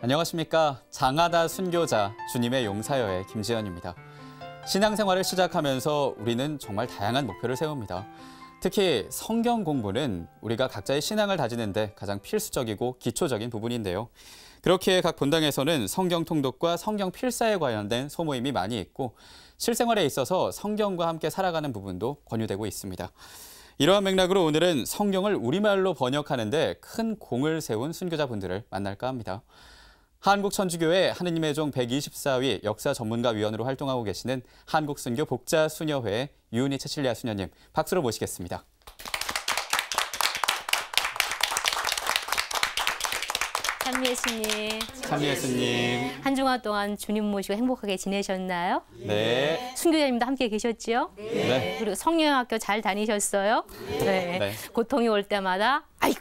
안녕하십니까. 장하다 순교자 주님의 용사여의 김지연입니다. 신앙생활을 시작하면서 우리는 정말 다양한 목표를 세웁니다. 특히 성경 공부는 우리가 각자의 신앙을 다지는 데 가장 필수적이고 기초적인 부분인데요. 그렇기에 각 본당에서는 성경 통독과 성경 필사에 관련된 소모임이 많이 있고 실생활에 있어서 성경과 함께 살아가는 부분도 권유되고 있습니다. 이러한 맥락으로 오늘은 성경을 우리말로 번역하는 데 큰 공을 세운 순교자분들을 만날까 합니다. 한국천주교회 하느님의 종 124위 역사 전문가 위원으로 활동하고 계시는 한국순교 복자수녀회 유은희 채칠리아 수녀님, 박수로 모시겠습니다. 참예수님. 참예수님. 한 주간 동안 주님 모시고 행복하게 지내셨나요? 네. 순교자님도 함께 계셨지요? 네. 그리고 성령학교 잘 다니셨어요? 네. 네. 고통이 올 때마다 아이고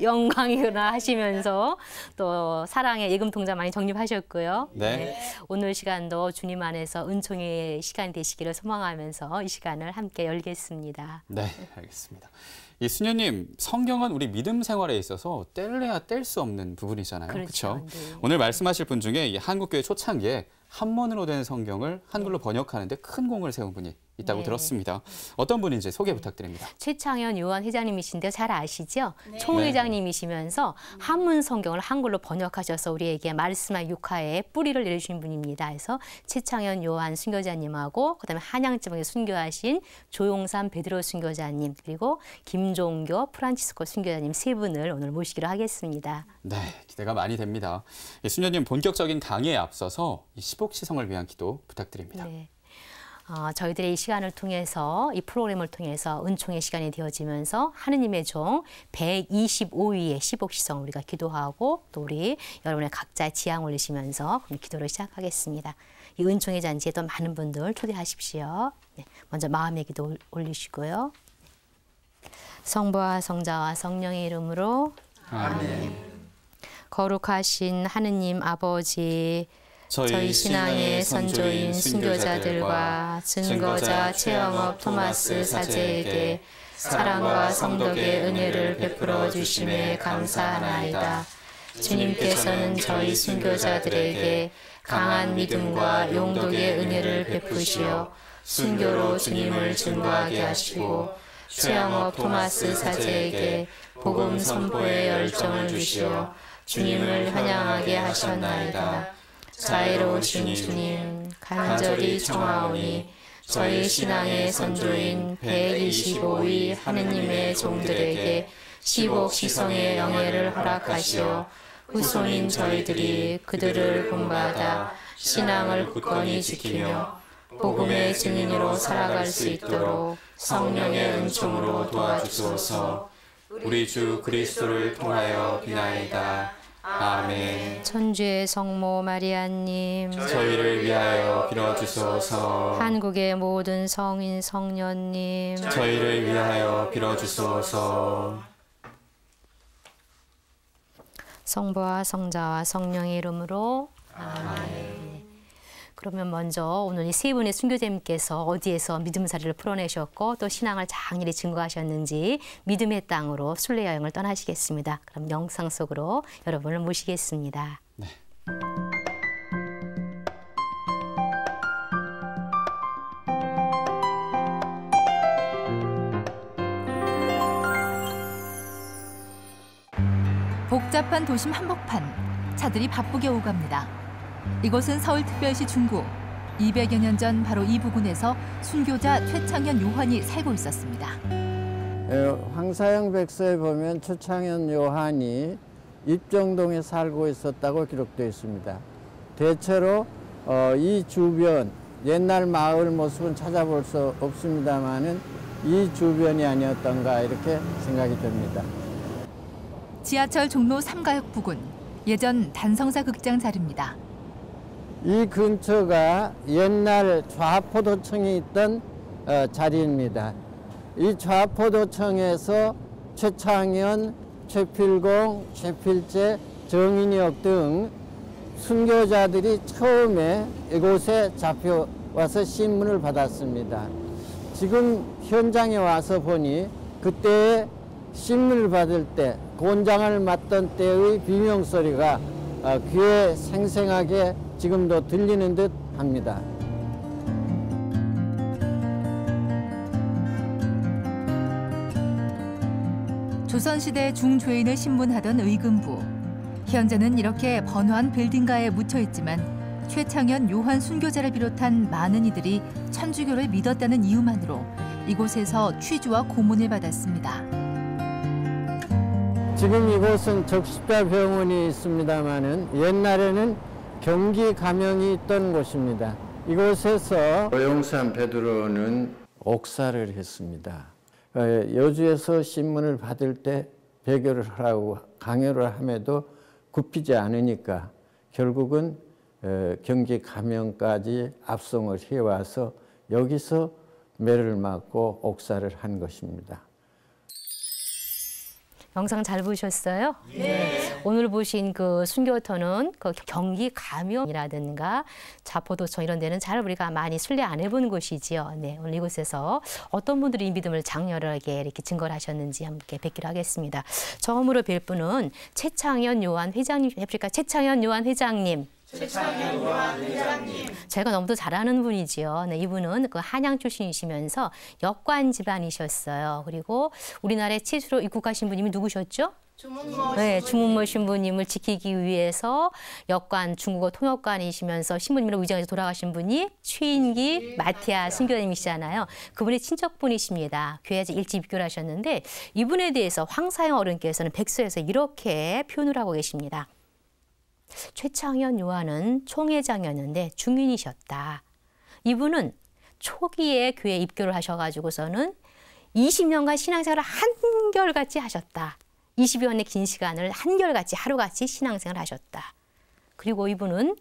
영광이구나 하시면서 또 사랑의 예금 통장 많이 적립하셨고요. 네. 오늘 시간도 주님 안에서 은총의 시간 되시기를 소망하면서 이 시간을 함께 열겠습니다. 네, 알겠습니다. 이 수녀님, 성경은 우리 믿음 생활에 있어서 뗄래야 뗄 수 없는 부분이잖아요. 그렇죠? 네. 오늘 말씀하실 분 중에 이 한국교회 초창기에 한문으로 된 성경을 한글로 번역하는 데 큰 공을 세운 분이 있다고 네. 들었습니다. 어떤 분인지 소개 부탁드립니다. 최창현 요한 회장님이신데 잘 아시죠? 네. 총회장님이시면서 한문 성경을 한글로 번역하셔서 우리에게 말씀과 육화에 뿌리를 내려주신 분입니다. 그래서 최창현 요한 순교자님하고 그다음에 한양 지방에 순교하신 조용삼 베드로 순교자님 그리고 김종교 프란치스코 순교자님 세 분을 오늘 모시기로 하겠습니다. 네, 기대가 많이 됩니다. 수녀님, 본격적인 강의에 앞서서 이 시복시성을 위한 기도 부탁드립니다. 네. 저희들의 이 시간을 통해서 이 프로그램을 통해서 은총의 시간이 되어지면서 하느님의 종 125위의 시복시성 우리가 기도하고 또 우리 여러분의 각자 지향 올리시면서 기도를 시작하겠습니다. 이 은총의 잔치에 또 많은 분들 초대하십시오. 네, 먼저 마음의 기도 올리시고요. 성부와 성자와 성령의 이름으로 아멘. 거룩하신 하느님 아버지, 저희 신앙의 선조인 순교자들과 증거자 최영업 토마스 사제에게 사랑과 성덕의 은혜를 베풀어 주심에 감사하나이다. 주님께서는 저희 순교자들에게 강한 믿음과 용독의 은혜를 베푸시어 순교로 주님을 증거하게 하시고 최영업 토마스 사제에게 복음 선포의 열정을 주시어 주님을 환영하게 하셨나이다. 자애로우신 주님, 간절히 청하오니 저희 신앙의 선조인 125위 하느님의 종들에게 시복시성의 영예를 허락하시어 후손인 저희들이 그들을 본받아 신앙을 굳건히 지키며 복음의 증인으로 살아갈 수 있도록 성령의 은총으로 도와주소서. 우리 주 그리스도를 통하여 비나이다. 아멘. 천주의 성모 마리아님, 저희를 위하여 빌어주소서. 한국의 모든 성인 성녀님, 저희를 위하여 빌어주소서. 성부와 성자와 성령의 이름으로 아멘. 그러면 먼저 오늘 이 세 분의 순교자님께서 어디에서 믿음살이를 풀어내셨고 또 신앙을 장렬히 증거하셨는지 믿음의 땅으로 순례 여행을 떠나시겠습니다. 그럼 영상 속으로 여러분을 모시겠습니다. 네. 복잡한 도심 한복판, 차들이 바쁘게 오갑니다. 이곳은 서울특별시 중구. 200여 년 전 바로 이 부근에서 순교자 최창현 요한이 살고 있었습니다. 황사영 백서에 보면 최창현 요한이 입정동에 살고 있었다고 기록되어 있습니다. 대체로 이 주변 옛날 마을 모습은 찾아볼 수 없습니다만은 이 주변이 아니었던가 이렇게 생각이 됩니다. 지하철 종로 3가역 부근, 예전 단성사 극장 자리입니다. 이 근처가 옛날 좌포도청이 있던 자리입니다. 이 좌포도청에서 최창현, 최필공, 최필재, 정인혁 등 순교자들이 처음에 이곳에 잡혀와서 신문을 받았습니다. 지금 현장에 와서 보니 그때 신문을 받을 때 곤장을 맞던 때의 비명소리가 귀에 생생하게 지금도 들리는 듯 합니다. 조선시대 중죄인을 신문하던 의금부. 현재는 이렇게 번화한 빌딩가에 묻혀 있지만 최창현, 요한 순교자를 비롯한 많은 이들이 천주교를 믿었다는 이유만으로 이곳에서 취조와 고문을 받았습니다. 지금 이곳은 적십자병원이 있습니다마는 옛날에는 경기 감형이 있던 곳입니다. 이곳에서 오영산 베드로는 옥사를 했습니다. 여주에서 신문을 받을 때 배교를 하라고 강요를 함에도 굽히지 않으니까 결국은 경기 감형까지 압송을 해와서 여기서 매를 맞고 옥사를 한 것입니다. 영상 잘 보셨어요? 네. 오늘 보신 그 순교터는 그 경기 감염이라든가 자포도청 이런 데는 잘 우리가 많이 순례 안 해본 곳이지요. 네, 오늘 이곳에서 어떤 분들이 이 믿음을 장렬하게 이렇게 증거를 하셨는지 함께 뵙기로 하겠습니다. 처음으로 뵐 분은 최창현 요한 회장님, 해볼까? 최창현 요한 회장님. 제가 너무도 잘 아는 분이지요. 네, 이분은 그 한양 출신이시면서 역관 집안이셨어요. 그리고 우리나라에 최초로 입국하신 분이 누구셨죠? 주문모 신부님을 지키기 위해서 역관 중국어 통역관이시면서 신부님으로 위장해서 돌아가신 분이 최인기 마티아 순교님이시잖아요. 그분의 친척분이십니다. 교회에서 일찍 입교를 하셨는데 이분에 대해서 황사영 어른께서는 백서에서 이렇게 표현을 하고 계십니다. 최창현 요한은 총회장이었는데 중인이셨다. 이분은 초기에 교회에 입교를 하셔가지고서는 20년간 신앙생활을 한결같이 하셨다. 20여 년의 긴 시간을 한결같이 하루같이 신앙생활을 하셨다. 그리고 이분은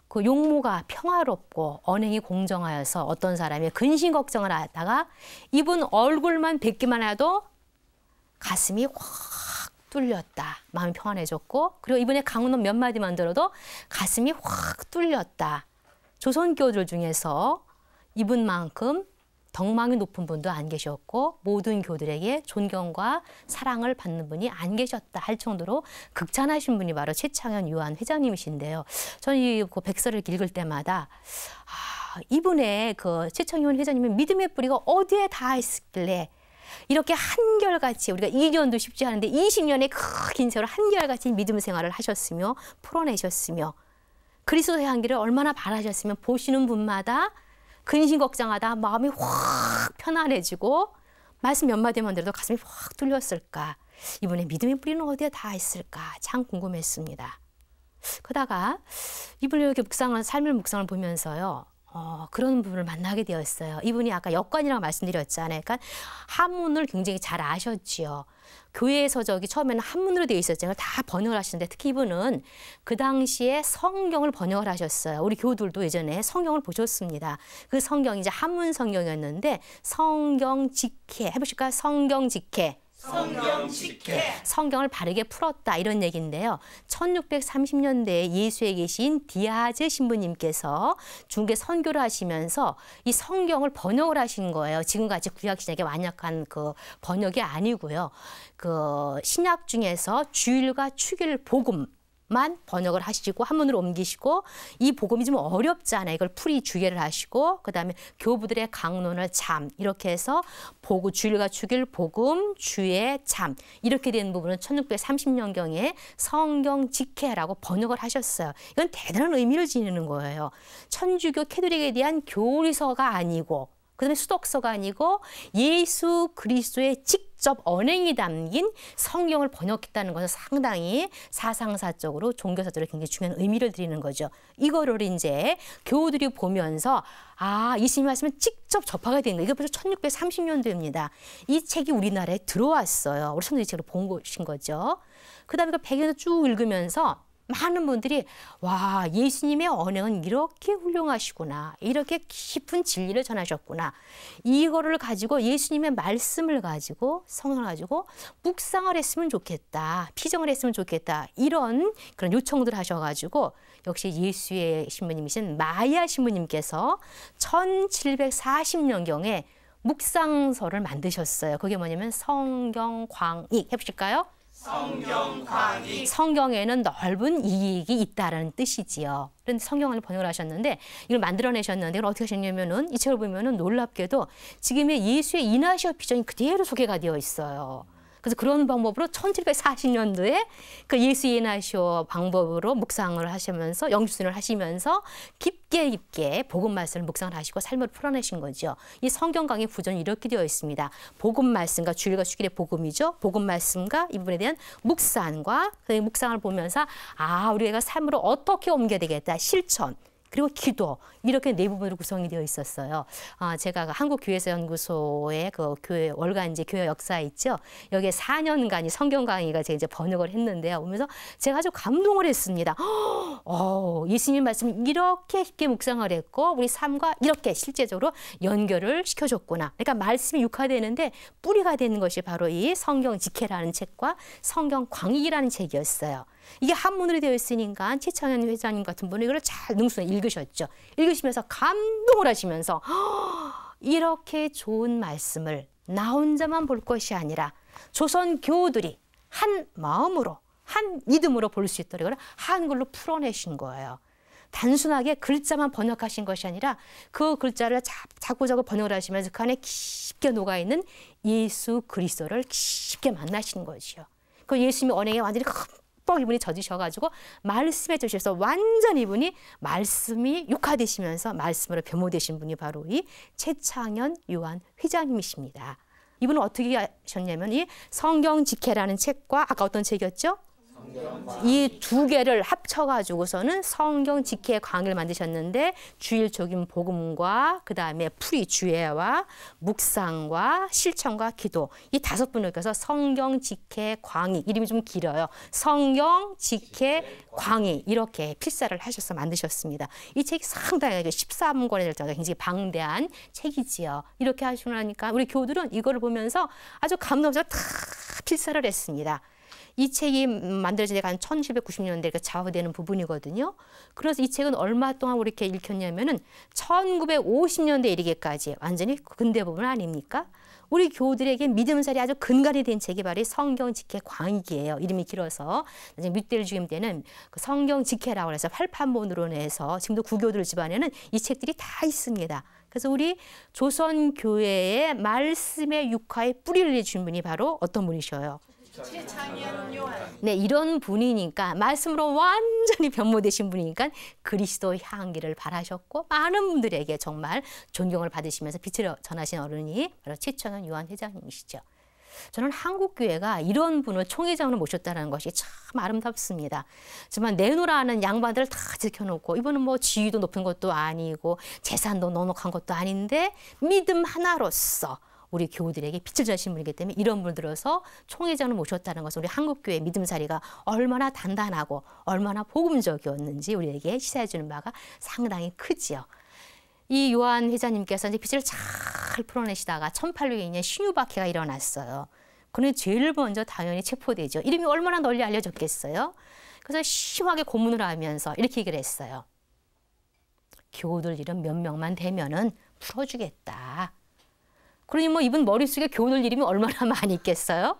그 용모가 평화롭고 언행이 공정하여서 어떤 사람이 근심 걱정을 하다가 이분 얼굴만 뵙기만 해도 가슴이 확 뚫렸다. 마음이 평안해졌고 그리고 이번에 강론어 몇 마디만 들어도 가슴이 확 뚫렸다. 조선교들 중에서 이분만큼 덕망이 높은 분도 안 계셨고 모든 교들에게 존경과 사랑을 받는 분이 안 계셨다 할 정도로 극찬하신 분이 바로 최창현 요한 회장님이신데요. 저는 이 백서를 읽을 때마다 이분의 그 최창현 회장님의 믿음의 뿌리가 어디에 다 있길래 이렇게 한결같이 우리가 2년도 쉽지 않은데 20년의 긴 세월 한결같이 믿음 생활을 하셨으며 풀어내셨으며 그리스도의 향기를 얼마나 바라셨으면 보시는 분마다 근심 걱정하다 마음이 확 편안해지고 말씀 몇 마디만 들어도 가슴이 확 뚫렸을까. 이분의 믿음의 뿌리는 어디에 다 있을까 참 궁금했습니다. 그러다가 이분의 이렇게 삶을 묵상을 보면서요. 그런 분을 만나게 되었어요. 이분이 아까 역관이라고 말씀드렸잖아요. 그러니까 한문을 굉장히 잘 아셨지요. 교회에서 처음에는 한문으로 되어 있었잖아요. 다 번역을 하시는데 특히 이분은 그 당시에 성경을 번역을 하셨어요. 우리 교우들도 예전에 성경을 보셨습니다. 그 성경이 이제 한문 성경이었는데 성경 직해 해보실까요? 성경 직해. 성경을 바르게 풀었다 이런 얘기인데요. 1630년대에 예수에 계신 디아즈 신부님께서 중국에 선교를 하시면서 이 성경을 번역을 하신 거예요. 지금같이 구약신약에 완약한 그 번역이 아니고요. 그 신약 중에서 주일과 축일 복음 만 번역을 하시고 한문으로 옮기시고 이 복음이 좀 어렵잖아요. 이걸 풀이 주계를 하시고 그다음에 교부들의 강론을 참 이렇게 해서 주일과 축일 복음 주의 참 이렇게 된 부분은 1630년경에 성경 직해라고 번역을 하셨어요. 이건 대단한 의미를 지니는 거예요. 천주교 캐톨릭에 대한 교리서가 아니고 그다음에 수독서가 아니고 예수 그리스도의 직접 언행이 담긴 성경을 번역했다는 것은 상당히 사상사적으로 종교사적으로 굉장히 중요한 의미를 드리는 거죠. 이거를 이제 교우들이 보면서 예수님 말씀을 직접 접하게 된 거예요. 이게 벌써 1630년도입니다. 이 책이 우리나라에 들어왔어요. 우리 선생님이 책을 본 것인 거죠. 그다음에 그 배경에서 쭉 읽으면서 많은 분들이 와 예수님의 언행은 이렇게 훌륭하시구나. 이렇게 깊은 진리를 전하셨구나. 이거를 가지고 예수님의 말씀을 가지고 성경을 가지고 묵상을 했으면 좋겠다. 피정을 했으면 좋겠다. 이런 그런 요청들을 하셔가지고 역시 예수의 신부님이신 마야 신부님께서 1740년경에 묵상서를 만드셨어요. 그게 뭐냐면 성경광익 해보실까요? 성경에는 넓은 이익이 있다라는 뜻이지요. 그런데 성경을 번역을 하셨는데 이걸 만들어내셨는데 이걸 어떻게 하셨냐면은 이 책을 보면은 놀랍게도 지금의 예수의 이나시오 비전이 그대로 소개가 되어 있어요. 그래서 그런 방법으로 1740년도에 그 예수 이나시오 방법으로 묵상을 하시면서 영주순을 하시면서 깊게 복음 말씀을 묵상을 하시고 삶을 풀어내신 거죠. 이 성경 강의 구조는 이렇게 되어 있습니다. 복음 말씀과 주일과 수길의 복음이죠. 복음 말씀과 이 부분에 대한 묵상과 그 묵상을 보면서 우리가 삶으로 어떻게 옮겨야 되겠다. 실천. 그리고 기도 이렇게 네 부분으로 구성이 되어 있었어요. 제가 한국교회사연구소의 그 교회 월간지 교회 역사 있죠. 여기에 4년간이 성경 강의가 제가 이제 번역을 했는데요. 보면서 제가 아주 감동을 했습니다. 예수님 말씀 이렇게 깊게 묵상을 했고 우리 삶과 이렇게 실제적으로 연결을 시켜줬구나. 그러니까 말씀이 육화되는데 뿌리가 되는 것이 바로 이 성경 직해라는 책과 성경 광익이라는 책이었어요. 이게 한문으로 되어 있으니까 최창현 회장님 같은 분이 이걸 잘 능숙하게 읽으셨죠. 읽으시면서 감동을 하시면서 이렇게 좋은 말씀을 나 혼자만 볼 것이 아니라 조선 교우들이 한 마음으로 한 믿음으로 볼 수 있도록 한글로 풀어내신 거예요. 단순하게 글자만 번역하신 것이 아니라 그 글자를 자꾸자꾸 번역을 하시면서 그 안에 깊게 녹아있는 예수 그리스도를 깊게 만나신 것이요. 그 예수님의 언행에 완전히 이분이 젖으셔가지고 말씀해 주셔서 완전히 이분이 말씀이 육화되시면서 말씀으로 변모되신 분이 바로 이 최창현 요한 회장님이십니다. 이분은 어떻게 하셨냐면 이 성경 직해라는 책과 아까 어떤 책이었죠? 이 두 개를 합쳐가지고서는 성경 직해 강의를 만드셨는데 주일적인 복음과 그 다음에 풀이 주예와 묵상과 실천과 기도 이 5분을 껴서 성경 직해 광익 이름이 좀 길어요. 성경 직해 광익 이렇게 필사를 하셔서 만드셨습니다. 이 책이 상당히 13권에 될 정도로 굉장히 방대한 책이지요. 이렇게 하시고 나니까 우리 교우들은 이거를 보면서 아주 감동해서 다 필사를 했습니다. 이 책이 만들어진 데가 한 1790년대가 좌우되는 부분이거든요. 그래서 이 책은 얼마 동안 이렇게 읽혔냐면은 1950년대 이르기까지 완전히 근대 부분 아닙니까? 우리 교우들에게 믿음살이 아주 근간이 된 책이 바로 성경 직해 광익이에요. 이름이 길어서 나중에 뮤텔 주임 때는 그 성경 직해라고 해서 활판본으로 내서 지금도 구교들 집안에는 이 책들이 다 있습니다. 그래서 우리 조선 교회의 말씀의 육화에 뿌리를 내준 분이 바로 어떤 분이셔요? 최창현 요한. 네, 이런 분이니까 말씀으로 완전히 변모되신 분이니까 그리스도 향기를 바라셨고 많은 분들에게 정말 존경을 받으시면서 빛을 전하신 어른이 바로 최창현 요한 회장님이시죠. 저는 한국교회가 이런 분을 총회장으로 모셨다는 것이 참 아름답습니다. 정말 내놓으라는 양반들을 다 지켜놓고 이분은 뭐 지위도 높은 것도 아니고 재산도 넉넉한 것도 아닌데 믿음 하나로서 우리 교우들에게 빛을 전하신 분이기 때문에 이런 분을 들어서 총회장을 모셨다는 것은 우리 한국교회 믿음살이가 얼마나 단단하고 얼마나 복음적이었는지 우리에게 시사해 주는 바가 상당히 크지요. 이 요한 회장님께서 이제 빛을 잘 풀어내시다가 1802년 신유박해가 일어났어요. 그는 제일 먼저 당연히 체포되죠. 이름이 얼마나 널리 알려졌겠어요. 그래서 심하게 고문을 하면서 이렇게 얘기를 했어요. 교우들 이름 몇 명만 되면은 풀어주겠다. 그러니 뭐 이분 머릿속에 교우들 이름이 얼마나 많이 있겠어요?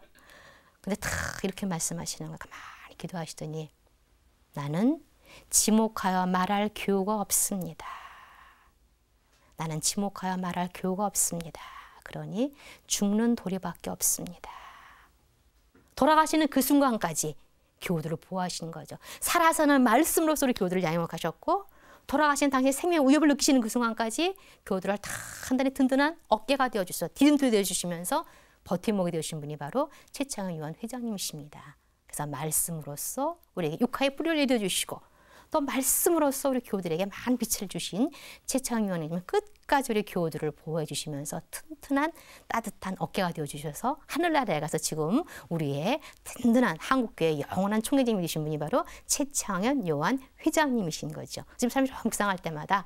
근데 다 이렇게 말씀하시는 거예요. 가만히 기도하시더니 나는 지목하여 말할 교우가 없습니다. 나는 지목하여 말할 교우가 없습니다. 그러니 죽는 도리밖에 없습니다. 돌아가시는 그 순간까지 교우들을 보호하시는 거죠. 살아서는 말씀으로서 교우들을 양육하셨고 돌아가신 당시에 생명 위협을 느끼시는 그 순간까지 교우들을 단단히 든든한 어깨가 되어주셔서 디딤돌이 되어주시면서 버팀목이 되어주신 분이 바로 최창현 요한 회장님이십니다. 그래서 말씀으로서 우리에게 육화의 뿌리를 내려주시고 또 말씀으로서 우리 교우들에게 많은 빛을 주신 최창현 요한님은 끝까지 우리 교우들을 보호해 주시면서 튼튼한 따뜻한 어깨가 되어주셔서 하늘나라에 가서 지금 우리의 든든한 한국교회의 영원한 총회장님이 되신 분이 바로 최창현 요한 회장님이신 거죠. 지금 삶을 묵상할 때마다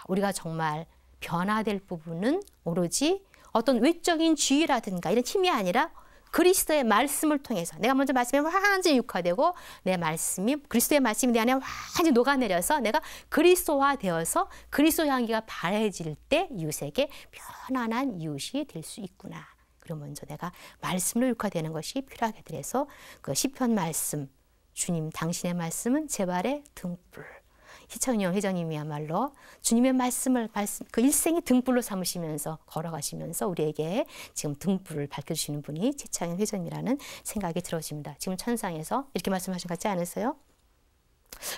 우리가 정말 변화될 부분은 오로지 어떤 외적인 지위라든가 이런 힘이 아니라 그리스도의 말씀을 통해서 내가 먼저 말씀에 완전히 육화되고 내 말씀이 그리스도의 말씀이 내 안에 완전히 녹아내려서 내가 그리스도화 되어서 그리스도 향기가 바래질 때 이웃에게 편안한 이웃이 될 수 있구나. 그럼 먼저 내가 말씀으로 육화되는 것이 필요하게 돼서 그 시편 말씀, 주님 당신의 말씀은 제 발의 등불. 희창윤 회장님이야말로 주님의 말씀을 그 일생의 등불로 삼으시면서 걸어가시면서 우리에게 지금 등불을 밝혀주시는 분이 최창현 회장님이라는 생각이 들어집니다. 지금 천상에서 이렇게 말씀하신 것 같지 않으세요?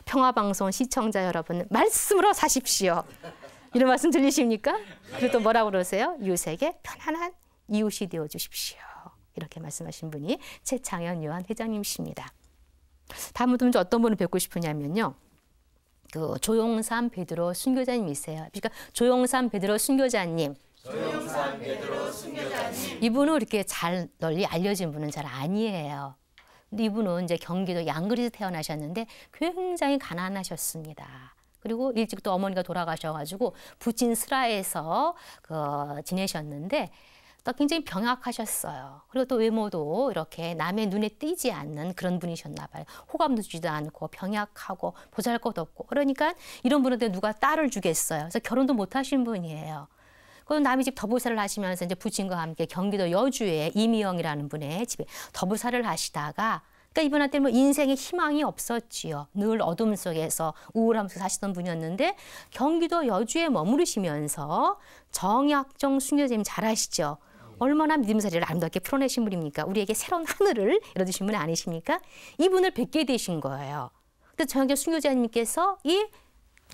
평화방송 시청자 여러분, 말씀으로 사십시오. 이런 말씀 들리십니까? 그리고 또 뭐라고 그러세요? 이웃에게 편안한 이웃이 되어 주십시오. 이렇게 말씀하신 분이 최창현 요한 회장님이십니다. 다음 분 어떤 분을 뵙고 싶으냐면요. 그 조용삼 베드로 순교자님이세요. 그러니까 조용삼 베드로 순교자님. 이분은 이렇게 잘 널리 알려진 분은 잘 아니에요. 근데 이분은 이제 경기도 양그리에서 태어나셨는데 굉장히 가난하셨습니다. 그리고 일찍 또 어머니가 돌아가셔가지고 부친 스라에서 지내셨는데 또 굉장히 병약하셨어요. 그리고 또 외모도 이렇게 남의 눈에 띄지 않는 그런 분이셨나 봐요. 호감도 주지도 않고 병약하고 보잘것없고 그러니까 이런 분한테 누가 딸을 주겠어요. 그래서 결혼도 못 하신 분이에요. 그럼 남의 집 더부살을 하시면서 이제 부친과 함께 경기도 여주에 이미영이라는 분의 집에 더부살을 하시다가 그러니까 이분한테 뭐 인생에 희망이 없었지요. 늘 어둠 속에서 우울함 속에 사시던 분이었는데 경기도 여주에 머무르시면서 정약정 순교자님 잘 아시죠? 얼마나 믿음사리를 아름답게 풀어내신 분입니까? 우리에게 새로운 하늘을 열어주신 분 아니십니까? 이분을 뵙게 되신 거예요. 근데 정약정 순교자님께서 이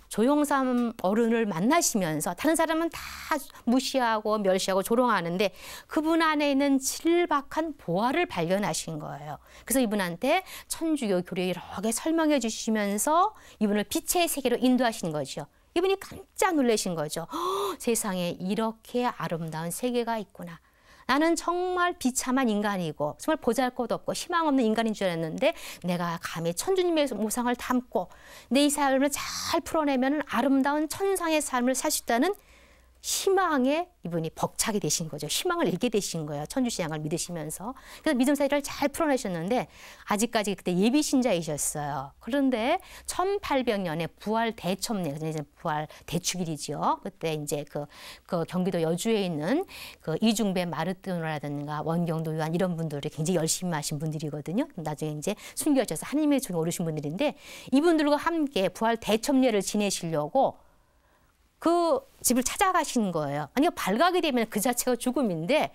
조용삼 어른을 만나시면서 다른 사람은 다 무시하고 멸시하고 조롱하는데 그분 안에 있는 질박한 보화를 발견하신 거예요. 그래서 이분한테 천주교 교리 여러 개 설명해 주시면서 이분을 빛의 세계로 인도하신 거죠. 이분이 깜짝 놀라신 거죠. 세상에 이렇게 아름다운 세계가 있구나. 나는 정말 비참한 인간이고 정말 보잘것없고 희망 없는 인간인 줄 알았는데 내가 감히 천주님의 모상을 담고 내 이 삶을 잘 풀어내면 아름다운 천상의 삶을 살 수 있다는 희망에 이분이 벅차게 되신 거죠. 희망을 잃게 되신 거예요. 천주신앙을 믿으시면서. 그래서 믿음사리를 잘 풀어내셨는데 아직까지 그때 예비신자이셨어요. 그런데 1800년에 부활 대첩례, 이제 부활 대축일이죠. 그때 이제 그 경기도 여주에 있는 그 이중배 마르뜨노라든가 원경도 요한 이런 분들이 굉장히 열심히 하신 분들이거든요. 나중에 이제 순교하셔서 하나님의 종에 오르신 분들인데 이분들과 함께 부활 대첩례를 지내시려고 그 집을 찾아가신 거예요. 아니, 발각이 되면 그 자체가 죽음인데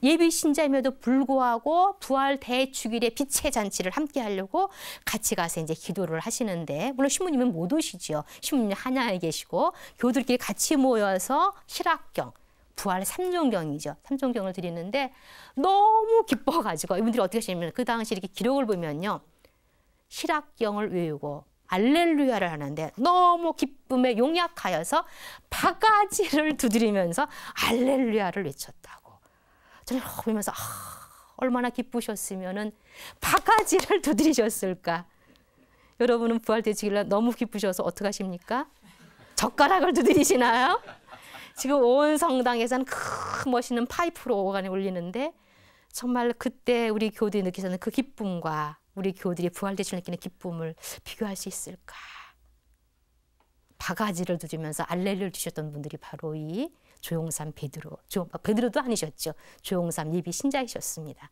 예비 신자임에도 불구하고 부활 대축일의 빛의 잔치를 함께 하려고 같이 가서 이제 기도를 하시는데 물론 신부님은 못 오시죠. 신부님 한양에 계시고 교우들끼리 같이 모여서 실학경, 부활 삼종경이죠. 삼종경을 드리는데 너무 기뻐가지고 이분들이 어떻게 하시냐면 그 당시 이렇게 기록을 보면요. 실학경을 외우고 알렐루야를 하는데 너무 기쁨에 용약하여서 바가지를 두드리면서 알렐루야를 외쳤다고. 저는 보면서 얼마나 기쁘셨으면은 바가지를 두드리셨을까. 여러분은 부활대축일날 너무 기쁘셔서 어떻게 하십니까? 젓가락을 두드리시나요? 지금 온 성당에서는 큰 멋있는 파이프로 오간에 울리는데 정말 그때 우리 교우들이 느끼는 그 기쁨과 우리 교우들이 부활대축을 느끼는 기쁨을 비교할 수 있을까? 바가지를 두드리면서 알렐루야를 주셨던 분들이 바로 이 조용삼 베드로, 베드로도 아니셨죠. 조용삼 예비 신자이셨습니다.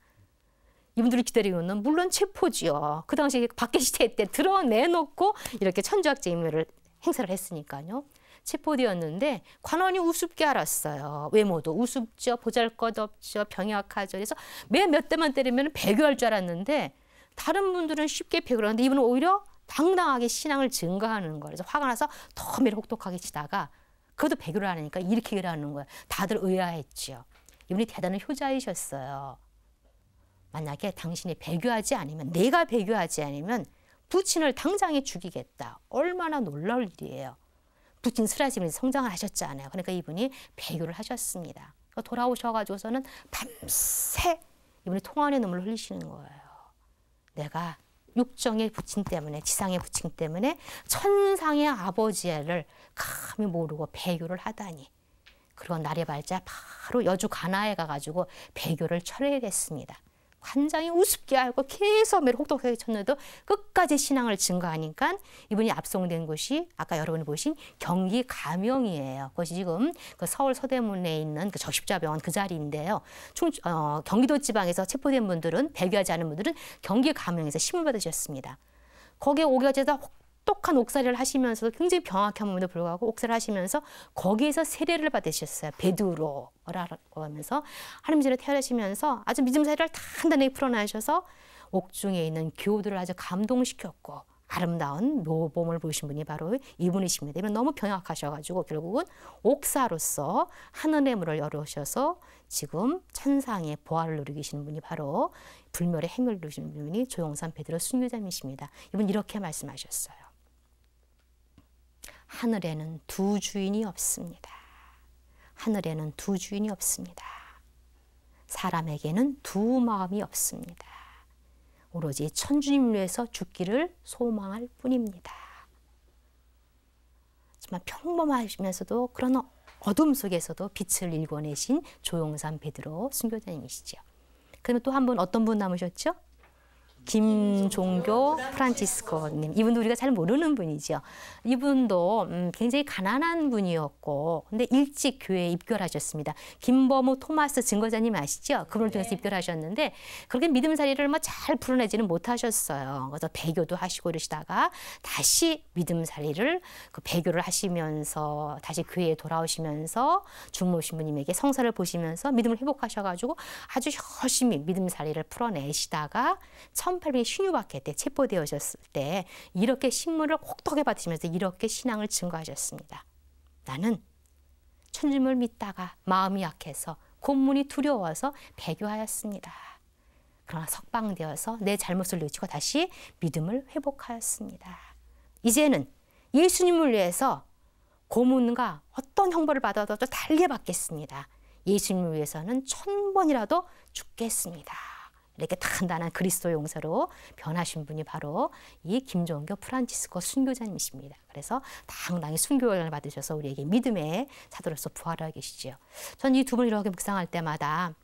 이분들을 기다리고 있는 물론 체포지요. 그 당시 밖에 시대 때 드러내놓고 이렇게 천주학제 임무를 행사를 했으니까요. 체포되었는데 관원이 우습게 알았어요. 외모도 우습죠. 보잘것없죠. 병약하죠. 그래서 매 몇 대만 때리면 배교할 줄 알았는데 다른 분들은 쉽게 배교를 하는데 이분은 오히려 당당하게 신앙을 증거하는 거예요. 그래서 화가 나서 더 매를 혹독하게 치다가 그것도 배교를 하니까 이렇게 얘기를 하는 거예요. 다들 의아했죠. 이분이 대단한 효자이셨어요. 만약에 당신이 배교하지 않으면 내가 배교하지 않으면 부친을 당장에 죽이겠다. 얼마나 놀라울 일이에요. 부친 스라짐이 성장을 하셨잖아요. 그러니까 이분이 배교를 하셨습니다. 돌아오셔가지고서는 밤새 이분이 통안의 눈물을 흘리시는 거예요. 내가 육정의 부친 때문에 지상의 부친 때문에 천상의 아버지를 감히 모르고 배교를 하다니. 그리고 날이 밝자 바로 여주 가나에 가가지고 배교를 철회했습니다. 관장이 우습게 알고 계속 매를 혹독하게 쳤는데도 끝까지 신앙을 증거하니까 이분이 압송된 곳이 아까 여러분이 보신 경기 가명이에요. 그것이 지금 그 서울 서대문에 있는 그 적십자병원 그 자리인데요. 경기도 지방에서 체포된 분들은, 배교하지 않은 분들은 경기 가명에서 심을 받으셨습니다. 거기에 오겨져서 혹독한 옥살이를 하시면서도 굉장히 병약함에도 불구하고 옥살이를 하시면서 거기에서 세례를 받으셨어요. 베드로라고 하면서 하나님 전에 태어나시면서 아주 믿음 사이를 단단하게 풀어나셔서 옥중에 있는 교우들을 아주 감동시켰고 아름다운 모범을 보이신 분이 바로 이분이십니다. 이분 너무 병약하셔가지고 결국은 옥사로서 하늘의 문을 열으셔서 지금 천상의 보화를 누리고 계시는 분이 바로 불멸의 행을 누리시는 분이 조영삼 베드로 순교자님이십니다. 이분 이렇게 말씀하셨어요. 하늘에는 두 주인이 없습니다. 하늘에는 두 주인이 없습니다. 사람에게는 두 마음이 없습니다. 오로지 천주님을 위해서 죽기를 소망할 뿐입니다. 정말 평범하시면서도 그런 어둠 속에서도 빛을 일궈내신 조영삼 베드로 순교자님이시죠. 그러면 또 한 분 어떤 분 남으셨죠? 김종교 프란치스코님. 이분도 우리가 잘 모르는 분이죠. 이분도 굉장히 가난한 분이었고 근데 일찍 교회에 입결하셨습니다. 김범우 토마스 증거자님 아시죠? 그분을 통해서 입결하셨는데 그렇게 믿음살이를 잘 풀어내지는 못하셨어요. 그래서 배교도 하시고 이러시다가 다시 믿음살이를 배교를 하시면서 다시 교회에 돌아오시면서 주무신 분님에게 성사를 보시면서 믿음을 회복하셔가지고 아주 열심히 믿음살이를 풀어내시다가 1856학회 때 체포되어졌을 때 이렇게 신문을 혹독하게 받으시면서 이렇게 신앙을 증거하셨습니다. 나는 천주님을 믿다가 마음이 약해서 고문이 두려워서 배교하였습니다. 그러나 석방되어서 내 잘못을 뉘우치고 다시 믿음을 회복하였습니다. 이제는 예수님을 위해서 고문과 어떤 형벌을 받아도 달리 받겠습니다. 예수님을 위해서는 1000번이라도 죽겠습니다. 이렇게 단단한 그리스도의 용사로 변하신 분이 바로 이 김종교 프란치스코 순교자님이십니다. 그래서 당당히 순교를 받으셔서 우리에게 믿음의 사도로서 부활하고 계시죠. 전 이 두 분을 이렇게 묵상할 때마다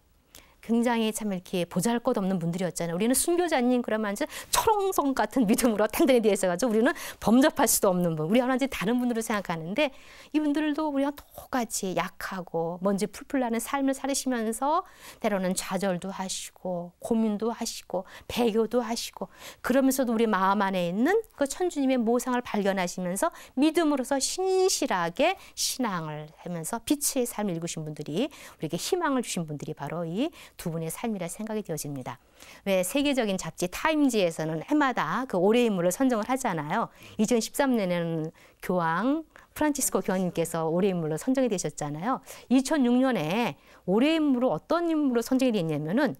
굉장히 참 이렇게 보잘것없는 분들이었잖아요. 우리는 순교자님 그러면 철옹성 같은 믿음으로 단단히 되어 있어가지고 우리는 범접할 수도 없는 분. 우리와 완전히 다른 분으로 생각하는데 이분들도 우리와 똑같이 약하고 먼지 풀풀 나는 삶을 살으시면서 때로는 좌절도 하시고 고민도 하시고 배교도 하시고 그러면서도 우리 마음 안에 있는 그 천주님의 모상을 발견하시면서 믿음으로서 신실하게 신앙을 하면서 빛의 삶을 읽으신 분들이 우리에게 희망을 주신 분들이 바로 이 두 분의 삶이라 생각이 되어집니다. 왜 세계적인 잡지 타임지에서는 해마다 그 올해의 인물을 선정을 하잖아요. 2013년에는 교황 프란치스코 교황님께서 올해의 인물로 선정이 되셨잖아요. 2006년에 올해의 인물로 어떤 인물로 선정이 됐냐면은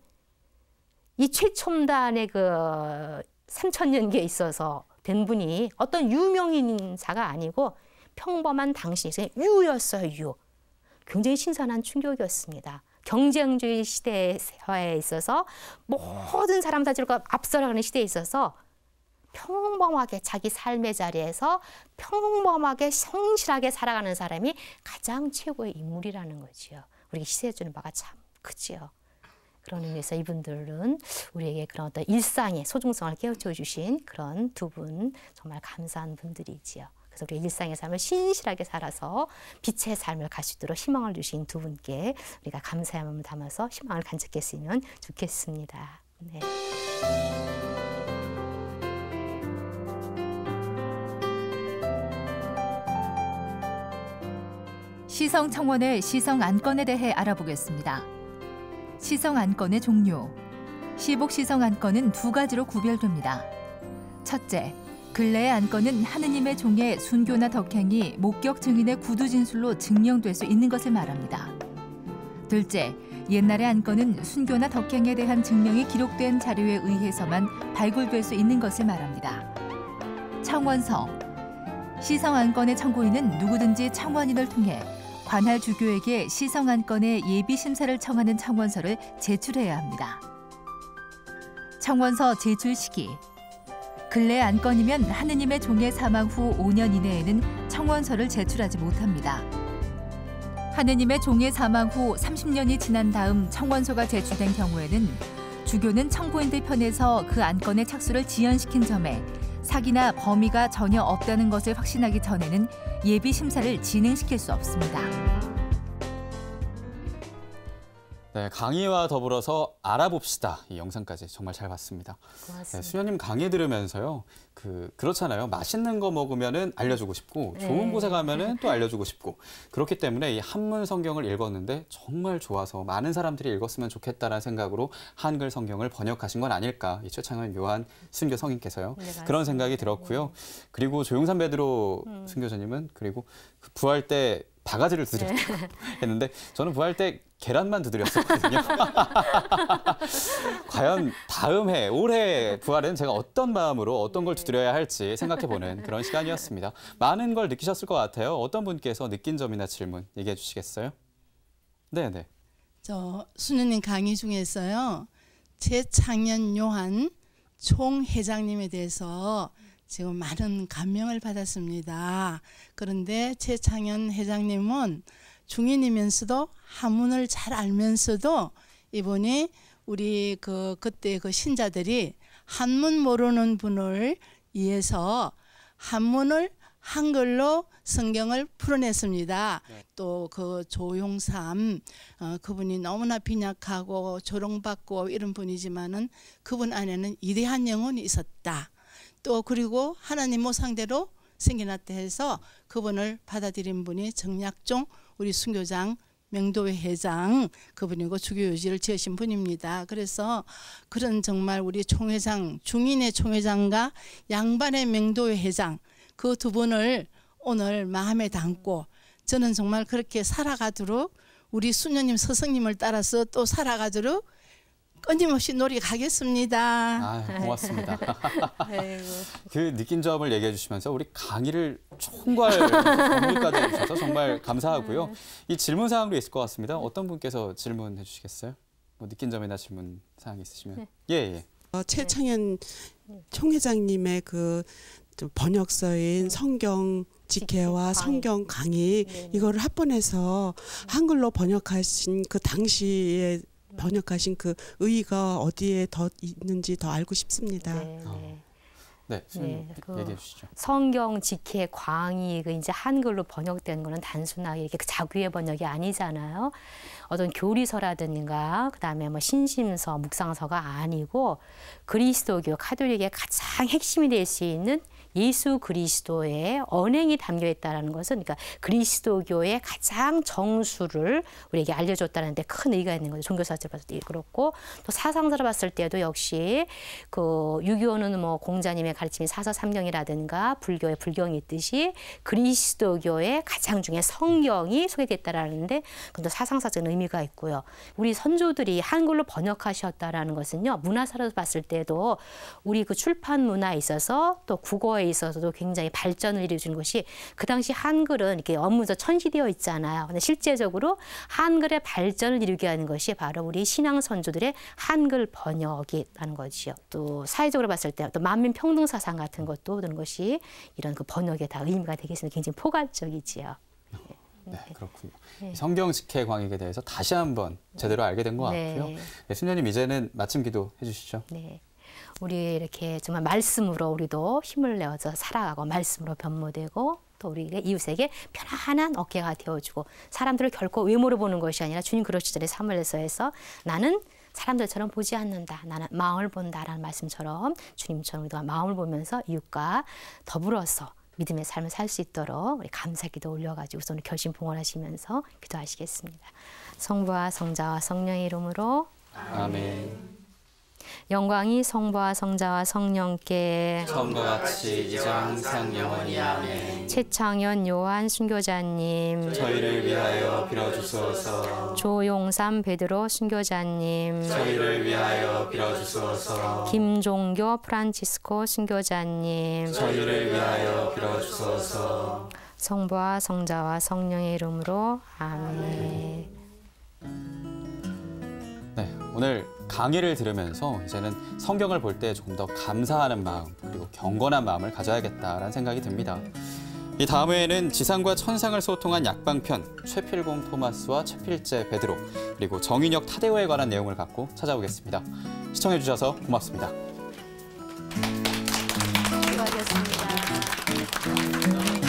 이 최첨단의 그 3000년기에 있어서 된 분이 어떤 유명인사가 아니고 평범한 당신이 유였어요. 유. 굉장히 신선한 충격이었습니다. 경쟁주의 시대에 있어서 모든 사람 다 저렇게 앞서가는 시대에 있어서 평범하게 자기 삶의 자리에서 평범하게 성실하게 살아가는 사람이 가장 최고의 인물이라는 거지요. 우리에게 시사해주는 바가 참 크지요. 그런 의미에서 이분들은 우리에게 그런 어떤 일상의 소중성을 깨우쳐 주신 그런 두 분 정말 감사한 분들이지요. 그래서 우리 일상의 삶을 신실하게 살아서 빛의 삶을 갈 수 있도록 희망을 주신 두 분께 우리가 감사의 마음을 담아서 희망을 간직했으면 좋겠습니다. 네. 시성 청원의 시성 안건에 대해 알아보겠습니다. 시성 안건의 종류. 시복 시성 안건은 두 가지로 구별됩니다. 첫째, 근래의 안건은 하느님의 종의 순교나 덕행이 목격 증인의 구두 진술로 증명될 수 있는 것을 말합니다. 둘째, 옛날의 안건은 순교나 덕행에 대한 증명이 기록된 자료에 의해서만 발굴될 수 있는 것을 말합니다. 청원서. 시성 안건의 청구인은 누구든지 청원인을 통해 관할 주교에게 시성 안건의 예비 심사를 청하는 청원서를 제출해야 합니다. 청원서 제출 시기. 근래 안건이면 하느님의 종의 사망 후 5년 이내에는 청원서를 제출하지 못합니다. 하느님의 종의 사망 후 30년이 지난 다음 청원서가 제출된 경우에는 주교는 청부인들 편에서 그 안건의 착수를 지연시킨 점에 사기나 범의가 전혀 없다는 것을 확신하기 전에는 예비 심사를 진행시킬 수 없습니다. 네, 강의와 더불어서 알아봅시다. 이 영상까지 정말 잘 봤습니다. 고맙습니다. 네, 수녀님 강의 들으면서요. 그렇잖아요. 맛있는 거 먹으면은 알려주고 싶고 좋은 곳에 가면은 또 알려주고 싶고 그렇기 때문에 이 한문 성경을 읽었는데 정말 좋아서 많은 사람들이 읽었으면 좋겠다라는 생각으로 한글 성경을 번역하신 건 아닐까. 이 최창현 요한 순교 성인께서요. 네, 그런 생각이 들었고요. 그리고 조용산 베드로 순교자님은 그리고 그 부활 때 바가지를 두드렸다고 했는데 저는 부활 때 계란만 두드렸었거든요. 과연 다음 해, 올해 부활은 제가 어떤 마음으로 어떤 걸 두드려야 할지 생각해보는 그런 시간이었습니다. 많은 걸 느끼셨을 것 같아요. 어떤 분께서 느낀 점이나 질문 얘기해 주시겠어요? 네네. 저 수녀님 강의 중에서요. 최창현 요한 총회장님에 대해서 지금 많은 감명을 받았습니다. 그런데 최창현 회장님은 중인이면서도 한문을 잘 알면서도 이분이 우리 그때 그 신자들이 한문 모르는 분을 위해서 한문을 한글로 성경을 풀어냈습니다. 네. 또 그 조용삼 그분이 너무나 빈약하고 조롱받고 이런 분이지만은 그분 안에는 위대한 영혼이 있었다. 또 그리고 하나님 모상대로 생겨났다 해서 그분을 받아들인 분이 정약종 우리 순교장 명도회 회장 그분이고 주교유지를 지으신 분입니다. 그래서 그런 정말 우리 총회장 중인의 총회장과 양반의 명도회 회장 그 두 분을 오늘 마음에 담고 저는 정말 그렇게 살아가도록 우리 수녀님 스승님을 따라서 또 살아가도록 끊임없이 노래 가겠습니다. 아, 고맙습니다. 그 느낀 점을 얘기해 주시면서 우리 강의를 총괄 정리까지 해주셔서 정말 감사하고요. 이 질문 사항도 있을 것 같습니다. 어떤 분께서 질문해 주시겠어요? 뭐 느낀 점이나 질문 사항 있으시면. 예. 최창현 총회장님의 그 번역서인 성경 직회와 성경 강의 이거를 합본해서 한글로 번역하신 그 당시에 번역하신 그 의의가 어디에 더 있는지 더 알고 싶습니다. 네, 얘기해 주시죠. 성경 직회 광의 그 이제 한글로 번역된 거는 단순하게 이렇게 자귀의 번역이 아니잖아요. 어떤 교리서라든가 그다음에 뭐 신심서, 묵상서가 아니고 그리스도교 카톨릭의 가장 핵심이 될 수 있는 예수 그리스도의 언행이 담겨 있다는 것은 그러니까 그리스도교의 가장 정수를 우리에게 알려줬다는 데 큰 의의가 있는 거죠. 종교사적으로 봤을 때 그렇고 또 사상사로 봤을 때도 역시 그 유교는 뭐 공자님의 가르침이 사서삼경이라든가 불교의 불경이 있듯이 그리스도교의 가장 중에 성경이 소개됐다라는데 그것도 사상사적 의미가 있고요. 우리 선조들이 한글로 번역하셨다라는 것은요. 문화사로 봤을 때도 우리 그 출판 문화에 있어서 또 국어에 있어서도 굉장히 발전을 이루어준 것이 그 당시 한글은 이렇게 업무서 천시되어 있잖아요. 근데 실제적으로 한글의 발전을 이루게 하는 것이 바로 우리 신앙 선조들의 한글 번역이라는 것이요. 또 사회적으로 봤을 때 또 만민평등 사상 같은 것도 그런 것이 이런 그 번역에 다 의미가 되겠습니다. 굉장히 포괄적이지요. 네, 그렇군요. 성경 직회 광익에 대해서 다시 한번 제대로 알게 된 것 같고요. 네, 수녀님 이제는 마침 기도 해주시죠. 네. 우리 이렇게 정말 말씀으로 우리도 힘을 내어서 살아가고 말씀으로 변모되고 또 우리 이웃에게 편안한 어깨가 되어주고 사람들을 결코 외모로 보는 것이 아니라 주님 그러시잖아요. 사무엘서에서 나는 사람들처럼 보지 않는다. 나는 마음을 본다라는 말씀처럼 주님처럼 우리가 마음을 보면서 이웃과 더불어서 믿음의 삶을 살 수 있도록 우리 감사기도 올려가지고 우선 결심 봉헌하시면서 기도하시겠습니다. 성부와 성자와 성령의 이름으로 아멘. 영광이 성부와 성자와 성령께 처음과 같이 이제 항상 영원히 아멘. 최창현 요한 순교자님, 저희를 위하여 빌어주소서. 조용삼 베드로 순교자님, 저희를 위하여 빌어주소서. 김종교 프란치스코 순교자님, 저희를 위하여 빌어주소서. 성부와 성자와 성령의 이름으로 아멘. 네, 오늘 강의를 들으면서 이제는 성경을 볼 때 조금 더 감사하는 마음 그리고 경건한 마음을 가져야겠다라는 생각이 듭니다. 이 다음 회에는 지상과 천상을 소통한 약방편 최필공 토마스와 최필재 베드로 그리고 정인혁 타데오에 관한 내용을 갖고 찾아오겠습니다. 시청해주셔서 고맙습니다. 수고하셨습니다.